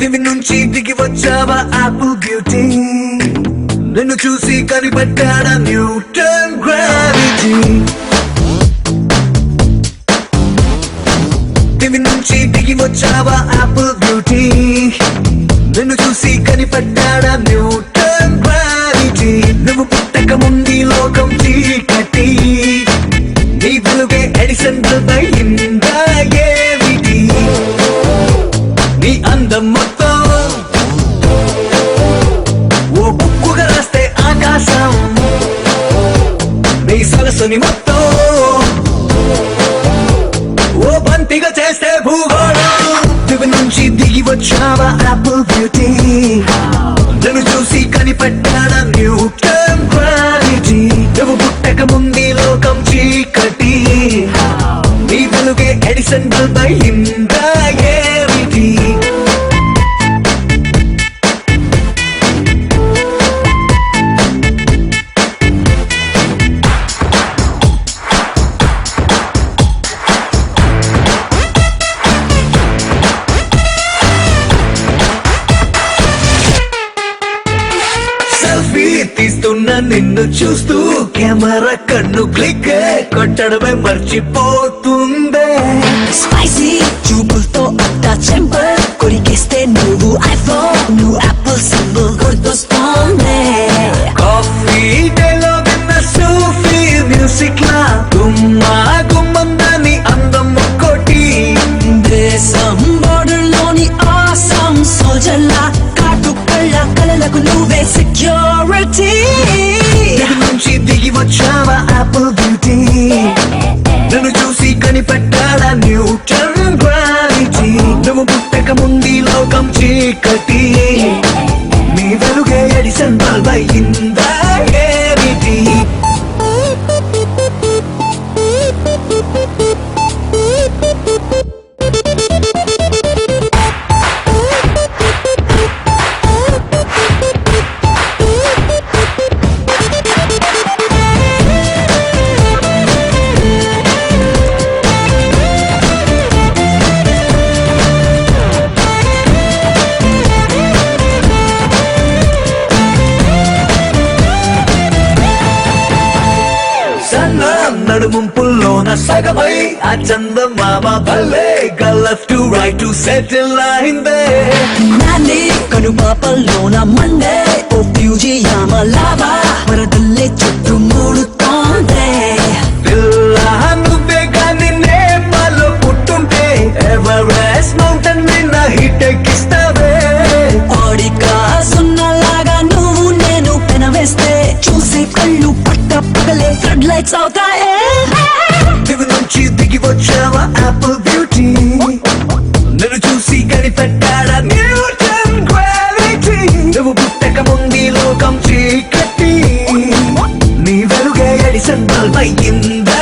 దివి నుంచి దిగి వచ్చావా యాపిల్ బ్యూటీ, నిన్ను చూసి కనిపెట్టాడా న్యూటన్ గ్రావిటీ. దివి నుంచి దిగి వచ్చావా యాపిల్ బ్యూటీ, నిన్ను చూసి కనిపెట్టాడా న్యూటన్ గ్రావిటీ. నువ్వు పుట్టక ముందు లోకం చీకటి, నీ వెలుగే ఎడిసన్ బల్బ్ అయిందా ఏమిటి. నీ అందం మొత్తం ఓ బుక్కుగా రాస్తే ఆకాశం, నీ సరస్సుని మొత్తం ఓ బంతిగా చేస్తే భూగోళం. దివి నుంచి దిగి వచ్చావా యాపిల్ బ్యూటీ, నన్ను చూసి కనిపెట్టాడా న్యూటన్ గ్రావిటీ. నువ్వు పుట్టక ముందు లోకం చీకటి, నీ వెలుగే ఎడిసన్ బల్బ్ అయిందా ఏమిటి. సెల్ఫీ తీస్తున్నా నిన్ను చూస్తూ కెమెరా కన్ను క్లిక్ కొట్టడమే మర్చిపోతుందే. స్పైసీ చూపులతో అట్టా చెంపర్ కొరికేస్తే నువ్వు ఐఫోన్, నువ్వు యాపిల్ సింబల్ గుర్తొస్తోంది. కాఫీ డేలో విన్న సూఫీ మ్యూజిక్ లా గుమ్మా గుమ్మందని అందం ఒక్కోటి. దేశం బోర్డర్ లోని ఆసం సోల్జర్లా కాటు కళ్ళ కలలకు నువ్వే సెక్యూరిటీ. దిగి నుంచి దిగి వచ్చావా యాపిల్ బ్యూటీ, నన్ను చూసి కనిపెట్టాడా న్యూటన్ గ్రావిటీ. నువ్వు పుట్టక ముందు లోకం చీకటి, నీ వెలుగే ఎడిసన్ బల్బ్ అయిందా ఏమిటి. నడుముంపుల్లోన సగమై ఆ చందమామ భలే left to right to settle అయిందే. నాని కనుపాపల్లోన మండే ఓ ఫ్యూజియామ లావా వరదల్లే చుట్టూ మూడుతోందే. పిల్ల నువ్వే గాని నేపాల్లో పుట్టుంటే ఎవరెస్ట్ మౌంటైన్ నిన్న హిట్ ఎక్కిస్తావే. ఓడికా సున్నలాగా నువ్వు నేను పెనవేస్తే చూసే కళ్ళు పట్ట పగలే ఫ్లడ్ లైట్స్ అవుతాయే. దివి నుంచి దిగి వచ్చావా యాపిల్ బ్యూటీ, నన్ను చూసి కనిపెట్టాడా న్యూటన్ గ్రావిటీ. నువ్వు పుట్టక ముందు లోకం చీకటి, నీ వెలుగే ఎడిసన్ బల్బ్ అయిందా